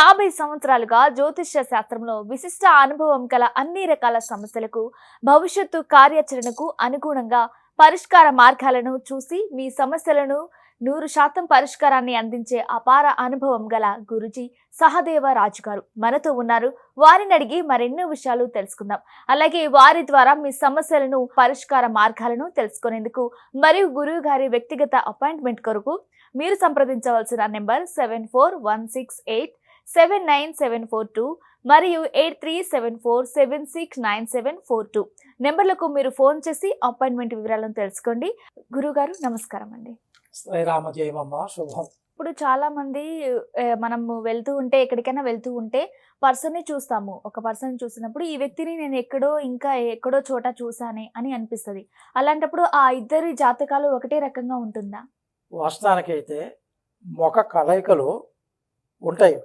50 సంవత్సరాలుగా జ్యోతిష్య శాస్త్రంలో విశిష్ట అనుభవం గల అన్ని రకాల సమస్యలకు భవిష్యత్తు కార్యాచరణకు అనుగుణంగా పరిష్కార మార్గాలను చూసి మీ సమస్యలను 100% పరిష్కారాన్ని అందించే అపార అనుభవం గల గురుజీ సహదేవ రాజు గారు మనతో ఉన్నారు. వారిని అడిగి మరెన్నో విషయాలు తెలుసుకుందాం. అలాగే వారి ద్వారా మీ సమస్యలను పరిష్కార మార్గాలను తెలుసుకునేందుకు మరియు గురువు గారి వ్యక్తిగత అపాయింట్మెంట్ కొరకు మీరు సంప్రదించవలసిన నెంబర్ 7416879742 మరియు 8374769742 నెంబర్లకు మీరు ఫోన్ చేసి అపాయింట్మెంట్ వివరాలను తెలుసుకోండి. గురుగారు నమస్కారం అండి. శ్రీరామ జయమమ్మ శుభం. ఇప్పుడు చాలా మంది మనము వెళ్తూ ఉంటే ఎక్కడికైనా వెళ్తూ ఉంటే పర్సన్ని చూస్తాము. ఒక పర్సన్ చూసినప్పుడు ఈ వ్యక్తిని నేను ఎక్కడో చోట చూసానే అని అనిపిస్తుంది. అలాంటప్పుడు ఆ ఇద్దరి జాతకాలు ఒకటే రకంగా ఉంటుందా? వాస్తవానికైతే ముఖ కలయికలు ఉంటాయి.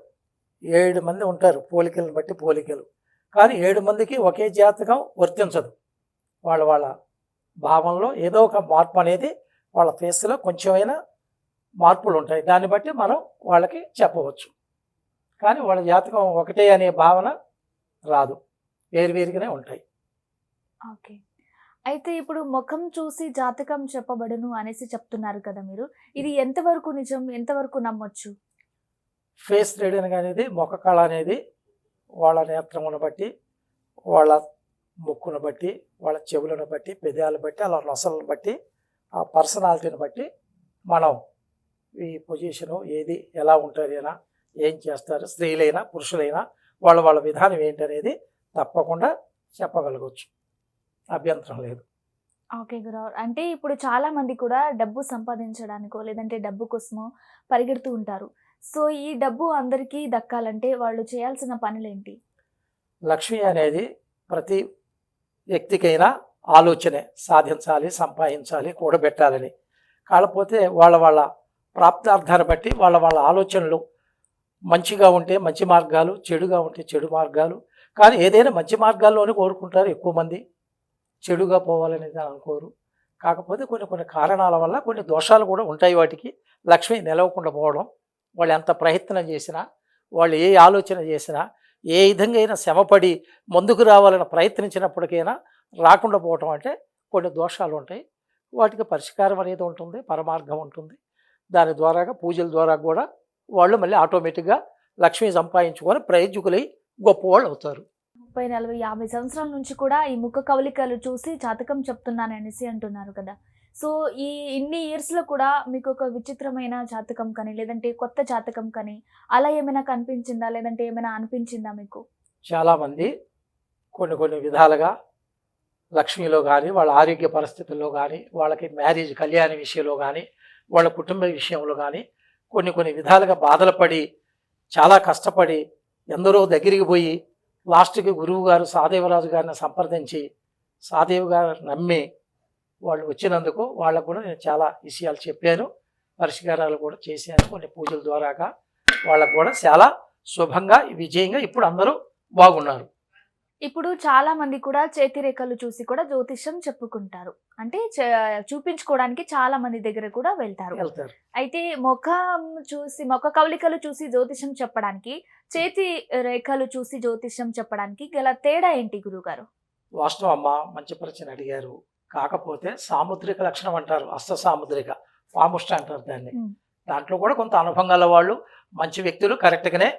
7 మంది ఉంటారు పోలికలను బట్టి పోలికలు. కానీ 7 మందికి ఒకే జాతకం వర్తించదు. వాళ్ళ భావంలో ఏదో ఒక మార్పు అనేది వాళ్ళ ఫేస్లో కొంచెమైనా మార్పులు ఉంటాయి. దాన్ని బట్టి మనం వాళ్ళకి చెప్పవచ్చు. కానీ వాళ్ళ జాతకం ఒకటే అనే భావన రాదు, వేరువేరుగానే ఉంటాయి. ఓకే. అయితే ఇప్పుడు ముఖం చూసి జాతకం చెప్పబడును అనేసి చెప్తున్నారు కదా మీరు. ఇది ఎంతవరకు నిజం, ఎంతవరకు నమ్మొచ్చు? ఫేస్ రీడింగ్ అనేది ముఖ కళ అనేది వాళ్ళ నేత్రమును బట్టి, వాళ్ళ ముక్కును బట్టి, వాళ్ళ చెవులను బట్టి, పెదాలను బట్టి, అలా నొసలను బట్టి, ఆ పర్సనాలిటీని బట్టి మనం ఈ పొజిషను ఏది ఎలా ఉంటారైనా ఏం చేస్తారు, స్త్రీలైనా పురుషులైనా వాళ్ళ విధానం ఏంటనేది తప్పకుండా చెప్పగలగవచ్చు. అభ్యంతరం లేదు. ఓకే గురువు. అంటే ఇప్పుడు చాలా మంది కూడా డబ్బు సంపాదించడానికో లేదంటే డబ్బు కోసమో పరిగెడుతూ ఉంటారు. సో ఈ డబ్బు అందరికీ దక్కాలంటే వాళ్ళు చేయాల్సిన పనులేంటి? లక్ష్మి అనేది ప్రతి వ్యక్తికైనా ఆలోచనే, సాధించాలి, సంపాదించాలి, కూడబెట్టాలని. కాకపోతే వాళ్ళ ప్రాప్తార్థాన్ని బట్టి వాళ్ళ ఆలోచనలు మంచిగా ఉంటే మంచి మార్గాలు, చెడుగా ఉంటే చెడు మార్గాలు. కానీ ఏదైనా మంచి మార్గాల్లోనే కోరుకుంటారు ఎక్కువ మంది, చెడుగా పోవాలనేది అనుకోరు. కాకపోతే కొన్ని కారణాల వల్ల కొన్ని దోషాలు కూడా ఉంటాయి. వాటికి లక్ష్మి నిలవకుండా పోవడం, వాళ్ళు ఎంత ప్రయత్నం చేసినా, వాళ్ళు ఏ ఆలోచన చేసినా, ఏ విధంగా అయినా శ్రమపడి ముందుకు రావాలని ప్రయత్నించినప్పటికైనా రాకుండా పోవటం అంటే కొన్ని దోషాలు ఉంటాయి. వాటికి పరిష్కారం అనేది ఉంటుంది, పరమార్గం ఉంటుంది. దాని ద్వారాగా పూజల ద్వారా కూడా వాళ్ళు మళ్ళీ ఆటోమేటిక్గా లక్ష్మి సంపాదించుకొని ప్రయోజకులై గొప్పవాళ్ళు అవుతారు. 30, 40, 50 సంవత్సరాల నుంచి కూడా ఈ ముఖ కవలికలు చూసి జాతకం చెప్తున్నాను అనేసి అంటున్నారు కదా. సో ఈ ఇన్ని ఇయర్స్లో కూడా మీకు ఒక విచిత్రమైన జాతకం కానీ లేదంటే కొత్త జాతకం కానీ అలా ఏమైనా కనిపించిందా, లేదంటే ఏమైనా అనిపించిందా మీకు? చాలామంది కొన్ని విధాలుగా లక్ష్మిలో కానీ, వాళ్ళ ఆరోగ్య పరిస్థితుల్లో కానీ, వాళ్ళకి మ్యారేజ్ కళ్యాణ విషయంలో కానీ, వాళ్ళ కుటుంబ విషయంలో కానీ కొన్ని విధాలుగా బాధలు పడి, చాలా కష్టపడి, ఎందరో దగ్గరికి పోయి లాస్ట్కి గురువు గారు సహదేవరాజు గారిని సంప్రదించి సహదేవ్ గారు నమ్మి వాళ్ళు వచ్చినందుకు వాళ్ళకు కూడా నేను చాలా విషయాలు చెప్పాను, పరిష్కారాలు కూడా చేశాను. కొన్ని పూజల ద్వారాగా వాళ్ళకు కూడా చాలా శుభంగా విజయంగా ఇప్పుడు అందరూ బాగున్నారు. ఇప్పుడు చాలా మంది కూడా చేతి రేఖలు చూసి కూడా జ్యోతిష్యం చెప్పుకుంటారు. అంటే చూపించుకోవడానికి చాలా మంది దగ్గర కూడా వెళ్తారు. అయితే ముఖ కవలికలు చూసి జ్యోతిష్యం చెప్పడానికి, చేతి రేఖలు చూసి జ్యోతిష్యం చెప్పడానికి గల తేడా ఏంటి గురుగారు? వాస్తవం అమ్మ, మంచి ప్రశ్న అడిగారు. కాకపోతే సాముద్రిక లక్షణం అంటారు, హస్త సాముద్రిక పాముష్ట అంటారు దాన్ని. దాంట్లో కూడా కొంత అనుభవం గల వాళ్ళు, మంచి వ్యక్తులు కరెక్ట్గానే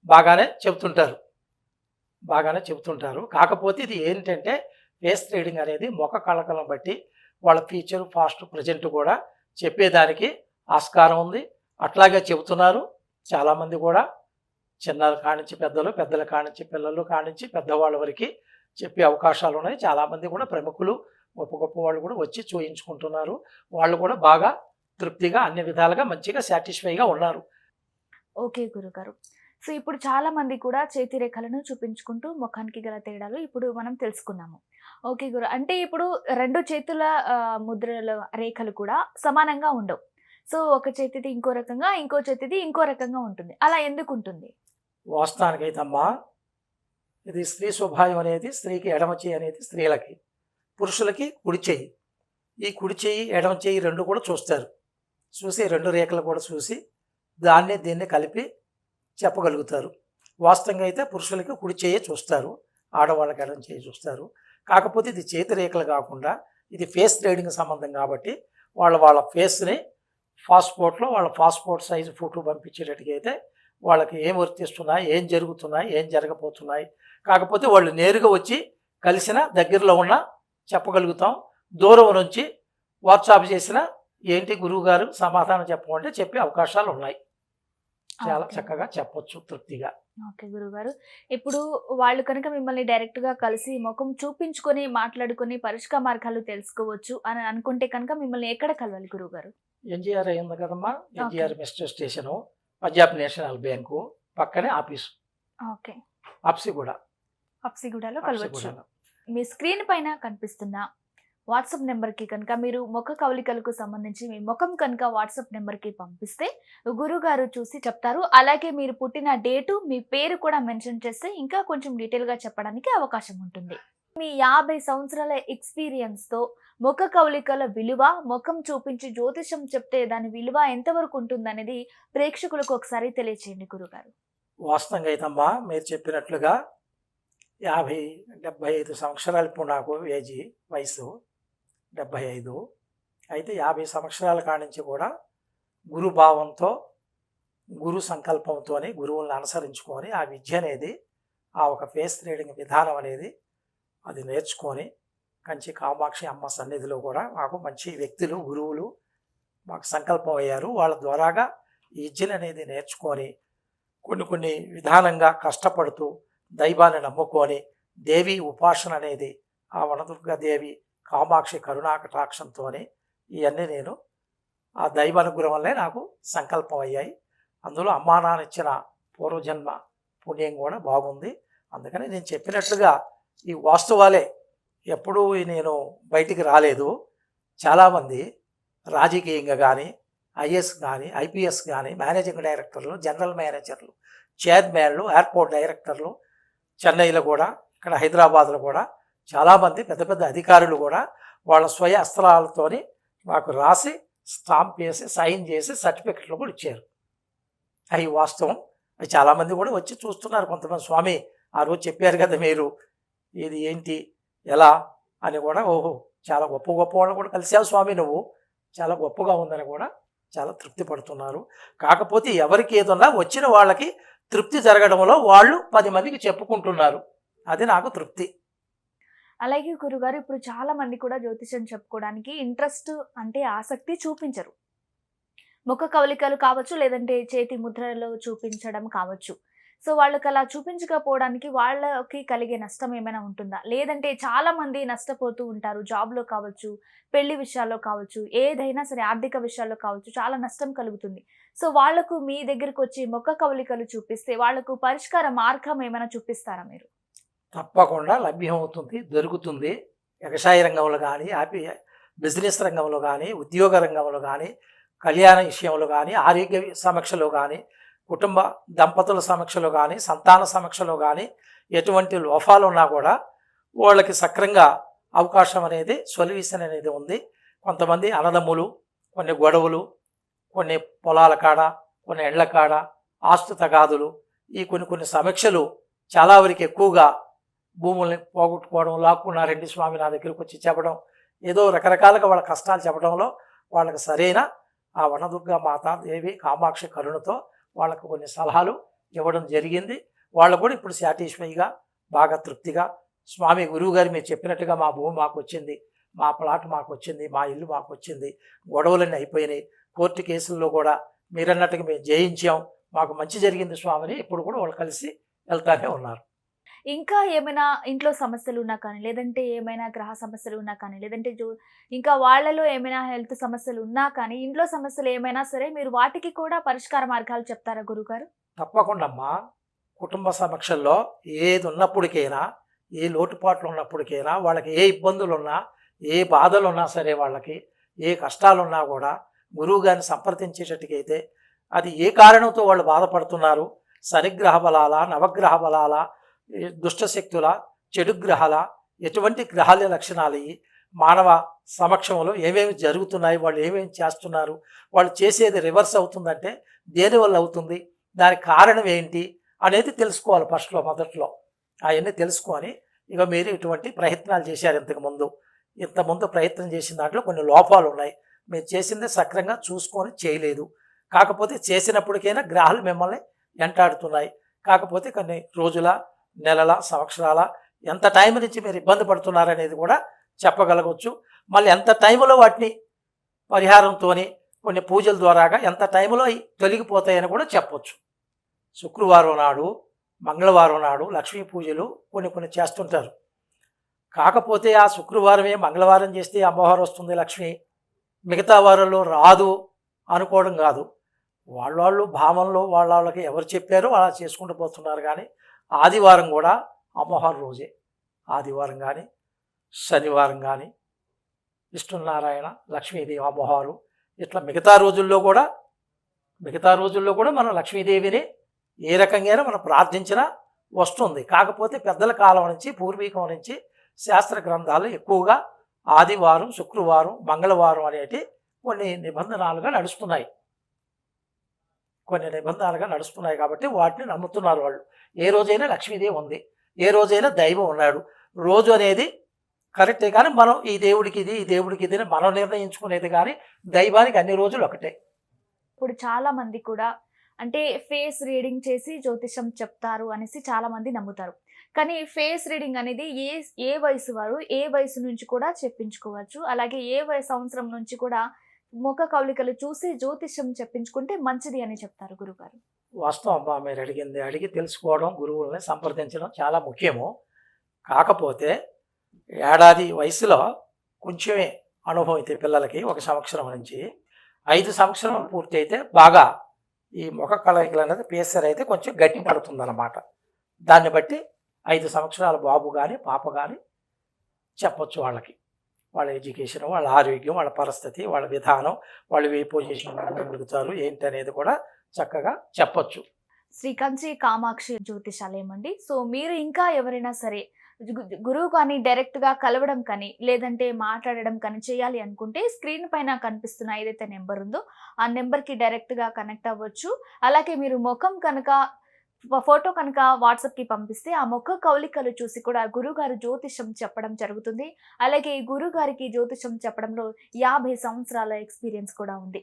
బాగానే చెబుతుంటారు. కాకపోతే ఇది ఏంటంటే ఫేస్ రీడింగ్ అనేది ముఖ కళకలను బట్టి వాళ్ళ ఫ్యూచర్, పాస్ట్, ప్రజెంట్ కూడా చెప్పేదానికి ఆస్కారం ఉంది. అట్లాగే చెబుతున్నారు చాలామంది కూడా. చిన్నల కానించి పెద్దలు, పెద్దల కానించి పిల్లలు కానించి పెద్దవాళ్ళ వరకు చెప్పే అవకాశాలు ఉన్నాయి. చాలామంది కూడా ప్రముఖులు, గొప్ప వాళ్ళు కూడా వచ్చి చూయించుకుంటున్నారు. వాళ్ళు కూడా బాగా తృప్తిగా అన్ని విధాలుగా మంచిగా సాటిస్ఫైగా ఉన్నారు. ఓకే గురుగారు. సో ఇప్పుడు చాలా మంది కూడా చేతి రేఖలను చూపించుకుంటూ ముఖానికి గల తేడాలు ఇప్పుడు మనం తెలుసుకున్నాము. ఓకే గురు. అంటే ఇప్పుడు 2 చేతుల ముద్రల రేఖలు కూడా సమానంగా ఉండవు. సో ఒక చేతిది ఇంకో రకంగా, ఇంకో చేతిది ఇంకో రకంగా ఉంటుంది. అలా ఎందుకు ఉంటుంది? వాస్తవానికైతే అమ్మా, ఇది స్త్రీ స్వభావం అనేది, స్త్రీకి ఎడమ చేయి అనేది స్త్రీలకి, పురుషులకి కుడి చేయి. ఈ కుడి చేయి ఎడమ చేయి 2 కూడా చూస్తారు. చూసి 2 రేఖలు కూడా చూసి దీన్ని కలిపి చెప్పగలుగుతారు. వాస్తవంగా అయితే పురుషులకి కుడి చేయి చూస్తారు, ఆడవాళ్ళకి ఎడం చేయి చూస్తారు. కాకపోతే ఇది చేతి రేఖలు కాకుండా ఇది ఫేస్ రీడింగ్ సంబంధం కాబట్టి వాళ్ళ ఫేస్ని పాస్పోర్ట్లో వాళ్ళ పాస్పోర్ట్ సైజు ఫోటో పంపించేటట్టుగా అయితే వాళ్ళకి ఏం వర్తిస్తున్నాయి, ఏం జరుగుతున్నాయి, ఏం జరగబోతున్నాయి. కాకపోతే వాళ్ళు నేరుగా వచ్చి కలిసిన దగ్గరలో ఉన్న చెప్పగలుగుతాం. దూరం నుంచి వాట్సాప్ చేసిన ఏంటి గురువు గారు సమాధానం చెప్పమంటే చెప్పే అవకాశాలు ఉన్నాయి. చాలా ఓకే. చక్కగా చెప్పొచ్చు తృప్తిగా. ఓకే గురుగారు. ఇప్పుడు వాళ్ళు కనుక మిమ్మల్ని డైరెక్ట్‌గా కలిసి ముఖం చూపించుకొని, మాట్లాడుకొని పరిష్కార మార్గాలు తెలుసుకోవచ్చు అని అనుకుంటే కనుక మిమ్మల్ని ఎక్కడ కలవాలి గురువుగారు? ఎన్టీఆర్ అయింది కదమ్మా, okay. NTR metro station, Punjab national bank పక్కనే ఆఫీసు, ఓకే. అప్సిగూడ. హబ్సిగూడలో కలవచ్చు. అప్సిగూడలో. మీ స్క్రీన్ పైన కనిపిస్తున్న వాట్సాప్ నెంబర్‌కి కనుక మీరు ముఖ కవళికలకు సంబంధించి మీ ముఖం కనుక వాట్సాప్ నెంబర్‌కి పంపిస్తే గురుగారు చూసి చెప్తారు. అలాగే మీరు పుట్టిన డేటు, మీ పేరు కూడా మెన్షన్ చేస్తే ఇంకా కొంచెం డీటెయిల్‌గా చెప్పడానికి అవకాశం ఉంటుంది. మీ 50 సంవత్సరాల ఎక్స్‌పీరియన్స్‌తో ముఖ కవళికల విలువ, ముఖం చూపించి జ్యోతిషం చెప్తే దాని విలువ ఎంతవరకు ఉంటుందనేది ప్రేక్షకులకు ఒకసారి తెలియచేయండి గురుగారు. వాస్తవంగా అయితమ్మా మీరు చెప్పినట్లుగా 50-75 సంవత్సరాలు ఇప్పుడు నాకు వయసు 75. అయితే 50 సంవత్సరాల కాడి నుంచి కూడా గురు భావంతో, గురు సంకల్పంతోని గురువులను అనుసరించుకొని ఆ విద్య అనేది, ఆ ఒక ఫేస్ రీడింగ్ విధానం అనేది అది నేర్చుకొని కంచి కామాక్షి అమ్మ సన్నిధిలో కూడా మాకు మంచి వ్యక్తులు, గురువులు మాకు సంకల్పం అయ్యారు. వాళ్ళ ద్వారాగా ఈ విద్యను అనేది నేర్చుకొని కొన్ని విధానంగా కష్టపడుతూ దైవాన్ని నమ్ముకొని దేవి ఉపాసన అనేది ఆ వనదుర్గాదేవి కామాక్షి కరుణాకటాక్షంతో ఇవన్నీ నేను ఆ దైవానుగ్రహం వల్లే నాకు సంకల్పం అయ్యాయి. అందులో అమ్మా నాన్న ఇచ్చిన పూర్వజన్మ పుణ్యం కూడా బాగుంది. అందుకని నేను చెప్పినట్లుగా ఈ వాస్తవాలే ఎప్పుడూ నేను బయటికి రాలేదు. చాలామంది రాజకీయంగా కానీ, ఐఏఎస్ కానీ, ఐపీఎస్ కానీ, మేనేజింగ్ డైరెక్టర్లు, జనరల్ మేనేజర్లు, చైర్మన్లు, ఎయిర్పోర్ట్ డైరెక్టర్లు, చెన్నైలో కూడా, ఇక్కడ హైదరాబాద్లో కూడా చాలామంది పెద్ద పెద్ద అధికారులు కూడా వాళ్ళ స్వయ అస్త్రాలతోని మాకు రాసి స్టాంప్ వేసి సైన్ చేసి సర్టిఫికెట్లు కూడా ఇచ్చారు. అవి వాస్తవం. అవి చాలామంది కూడా వచ్చి చూస్తున్నారు. కొంతమంది స్వామి ఆ రోజు చెప్పారు కదా మీరు, ఇది ఏంటి ఎలా అని కూడా, ఓహో చాలా గొప్ప గొప్ప వాళ్ళు కూడా కలిసావు స్వామి, నువ్వు చాలా గొప్పగా ఉందని కూడా చాలా తృప్తి పడుతున్నారు. కాకపోతే ఎవరికి ఏదన్నా వచ్చిన వాళ్ళకి తృప్తి జరగడంలో వాళ్ళు 10 మందికి చెప్పుకుంటున్నారు. అది నాకు తృప్తి. అలాగే గురుగారు ఇప్పుడు చాలా మంది కూడా జ్యోతిషం చెప్పుకోవడానికి ఇంట్రెస్ట్ అంటే ఆసక్తి చూపించరు. ముఖ కవళికలు కావచ్చు, లేదంటే చేతి ముద్రలు చూపించడం కావచ్చు. సో వాళ్ళకి అలా చూపించకపోవడానికి వాళ్ళకి కలిగే నష్టం ఏమైనా ఉంటుందా? లేదంటే చాలా మంది నష్టపోతూ ఉంటారు. జాబ్‌లో కావచ్చు, పెళ్లి విషయాల్లో కావచ్చు, ఏదైనా సరే ఆర్థిక విషయాల్లో కావచ్చు చాలా నష్టం కలుగుతుంది. సో వాళ్ళకు మీ దగ్గరకొచ్చి ముఖ కవళికలు చూపిస్తే వాళ్ళకు పరిష్కార మార్గం ఏమైనా చూపిస్తారా మీరు? తప్పకుండా లభ్యమవుతుంది, దొరుకుతుంది. వ్యవసాయ రంగంలో కానీ, బిజినెస్ రంగంలో కానీ, ఉద్యోగ రంగంలో కానీ, కళ్యాణ విషయంలో కానీ, ఆరోగ్య సమీక్షలో కానీ, కుటుంబ దంపతుల సమీక్షలో కానీ, సంతాన సమీక్షలో కానీ ఎటువంటి లోపాలు ఉన్నా కూడా వాళ్ళకి సక్రంగా అవకాశం అనేది, సొల్యూషన్ అనేది ఉంది. కొంతమంది అన్నదమ్ములు కొన్ని గొడవలు, కొన్ని పొలాల కాడ, కొన్ని ఎండ్ల కాడ, ఆస్తు తగాదులు, ఈ కొన్ని సమీక్షలు చాలా వరకు ఎక్కువగా భూముల్ని పోగొట్టుకోవడం, లాక్కున్నారండి స్వామి నా దగ్గరికి వచ్చి చెప్పడం, ఏదో రకరకాలుగా వాళ్ళ కష్టాలు చెప్పడంలో వాళ్ళకి సరైన ఆ వనదుర్గా మాత దేవి కామాక్షి కరుణతో వాళ్ళకు కొన్ని సలహాలు ఇవ్వడం జరిగింది. వాళ్ళు కూడా ఇప్పుడు సాటిస్ఫైగా బాగా తృప్తిగా, స్వామి గురువు గారు మీరు చెప్పినట్టుగా మా భూమి మాకు వచ్చింది, మా ప్లాట్ మాకు వచ్చింది, మా ఇల్లు మాకు వచ్చింది, గొడవలన్నీ అయిపోయినాయి, కోర్టు కేసుల్లో కూడా మీరన్నట్టుగా మేము జయించాం, మాకు మంచి జరిగింది స్వామిని ఇప్పుడు కూడా వాళ్ళు కలిసి వెళ్తానే ఉన్నారు. ఇంకా ఏమైనా ఇంట్లో సమస్యలు ఉన్నా కానీ, లేదంటే ఏమైనా గ్రహ సమస్యలు ఉన్నా కానీ, లేదంటే ఇంకా వాళ్ళలో ఏమైనా హెల్త్ సమస్యలు ఉన్నా కానీ, ఇంట్లో సమస్యలు ఏమైనా సరే మీరు వాటికి కూడా పరిష్కార మార్గాలు చెప్తారా గురుగారు? తప్పకుండా అమ్మా. కుటుంబ సమక్షంలో ఏది ఉన్నప్పటికైనా, ఏ లోటుపాట్లు ఉన్నప్పటికైనా, వాళ్ళకి ఏ ఇబ్బందులు ఉన్నా, ఏ బాధలు ఉన్నా సరే, వాళ్ళకి ఏ కష్టాలు ఉన్నా కూడా గురువు గారిని సంప్రదించేటట్టుకైతే అది ఏ కారణంతో వాళ్ళు బాధపడుతున్నారు, శనిగ్రహ బలాల, నవగ్రహ బలాల, దుష్టశక్తుల, చెడు గ్రహాల, ఎటువంటి గ్రహాల లక్షణాలు, మానవ సమక్షంలో ఏమేమి జరుగుతున్నాయి, వాళ్ళు ఏమేమి చేస్తున్నారు, వాళ్ళు చేసేది రివర్స్ అవుతుందంటే దేనివల్ల అవుతుంది, దానికి కారణం ఏంటి అనేది తెలుసుకోవాలి ఫస్ట్లో మొదట్లో. అవన్నీ తెలుసుకొని ఇక మీరు ఇటువంటి ప్రయత్నాలు చేశారు ఇంతకుముందు ప్రయత్నం చేసిన దాంట్లో కొన్ని లోపాలు ఉన్నాయి, మీరు చేసింది సక్రంగా చూసుకొని చేయలేదు, కాకపోతే చేసినప్పటికైనా గ్రహాలు మిమ్మల్ని వెంటాడుతున్నాయి, కాకపోతే కొన్ని రోజుల, నెలల, సంవత్సరాల, ఎంత టైం నుంచి మీరు ఇబ్బంది పడుతున్నారనేది కూడా చెప్పగలగవచ్చు. మళ్ళీ ఎంత టైంలో వాటిని పరిహారంతో కొన్ని పూజల ద్వారాగా ఎంత టైంలో అవి తొలగిపోతాయని కూడా చెప్పొచ్చు. శుక్రవారం నాడు, మంగళవారం నాడు లక్ష్మీ పూజలు కొన్ని చేస్తుంటారు. కాకపోతే ఆ శుక్రవారమే మంగళవారం చేస్తే అమ్మవారు వస్తుంది లక్ష్మి, మిగతా వారంలో రాదు అనుకోవడం కాదు. వాళ్ళు భావంలో వాళ్ళకి ఎవరు చెప్పారో అలా చేసుకుంటూ పోతున్నారు. కానీ ఆదివారం కూడా అమ్మవారు రోజే. ఆదివారం కానీ, శనివారం కానీ విష్ణునారాయణ, లక్ష్మీదేవి అమ్మవారు, ఇట్లా మిగతా రోజుల్లో కూడా మనం లక్ష్మీదేవిని ఏ రకంగా మనం ప్రార్థించినా వస్తుంది. కాకపోతే పెద్దల కాలం నుంచి, పూర్వీకం నుంచి శాస్త్ర గ్రంథాలు ఎక్కువగా ఆదివారం, శుక్రవారం, మంగళవారం అనేటి కొన్ని నిబంధనలుగా నడుస్తున్నాయి కాబట్టి వాటిని నమ్ముతున్నారు వాళ్ళు. ఏ రోజైనా లక్ష్మీదేవి ఉంది, ఏ రోజైనా దైవం ఉన్నాడు. రోజు అనేది కరెక్టే, కానీ మనం ఈ దేవుడికి ఇది అని మనం నిర్ణయించుకునేది, కానీ దైవానికి అన్ని రోజులు ఒకటే. ఇప్పుడు చాలా మంది కూడా అంటే ఫేస్ రీడింగ్ చేసి జ్యోతిషం చెప్తారు అనేసి చాలా మంది నమ్ముతారు. కానీ ఫేస్ రీడింగ్ అనేది ఏ వయసు వారు ఏ వయసు నుంచి కూడా చెప్పించుకోవచ్చు. అలాగే సంవత్సరం నుంచి కూడా ముఖ కవళికలు చూసి జ్యోతిషం చెప్పించుకుంటే మంచిది అని చెప్తారు గురుగారు. వాస్తవం అమ్మా, మీరు అడిగి తెలుసుకోవడం, గురువుల్ని సంప్రదించడం చాలా ముఖ్యము. కాకపోతే ఏడాది వయసులో కొంచెమే అనుభవం అయితే పిల్లలకి 1 సంవత్సరం నుంచి 5 సంవత్సరం పూర్తి అయితే బాగా ఈ ముఖ కలయికలు అనేది పేసర్ అయితే కొంచెం గట్టి పడుతుంది అన్నమాట. దాన్ని బట్టి 5 సంవత్సరాల బాబు కానీ పాప కానీ చెప్పొచ్చు వాళ్ళకి. వాళ్ళ ఎడ్యుకేషన్, వాళ్ళ ఆరోగ్యం, వాళ్ళ పరిస్థితి, వాళ్ళ విధానం, వాళ్ళు ఏ పొజిషన్ గలుగుతారు ఏంటి అనేది కూడా చక్కగా చెప్పొచ్చు. శ్రీ కంచి కామాక్షి జ్యోతిషాలయం అండి. సో మీరు ఇంకా ఎవరైనా సరే గురువు కానీ డైరెక్ట్గా కలవడం కానీ లేదంటే మాట్లాడడం కానీ చేయాలి అనుకుంటే స్క్రీన్ పైన కనిపిస్తున్న ఏదైతే నెంబర్ ఉందో ఆ నెంబర్కి డైరెక్ట్గా కనెక్ట్ అవ్వచ్చు. అలాగే మీరు ముఖం కనుక ఫోటో కనుక వాట్సాప్కి పంపిస్తే ఆ ముఖ కవళికలు చూసి కూడా గురుగారు జ్యోతిషం చెప్పడం జరుగుతుంది. అలాగే గురుగారికి జ్యోతిషం చెప్పడంలో 50 సంవత్సరాల ఎక్స్పీరియన్స్ కూడా ఉంది.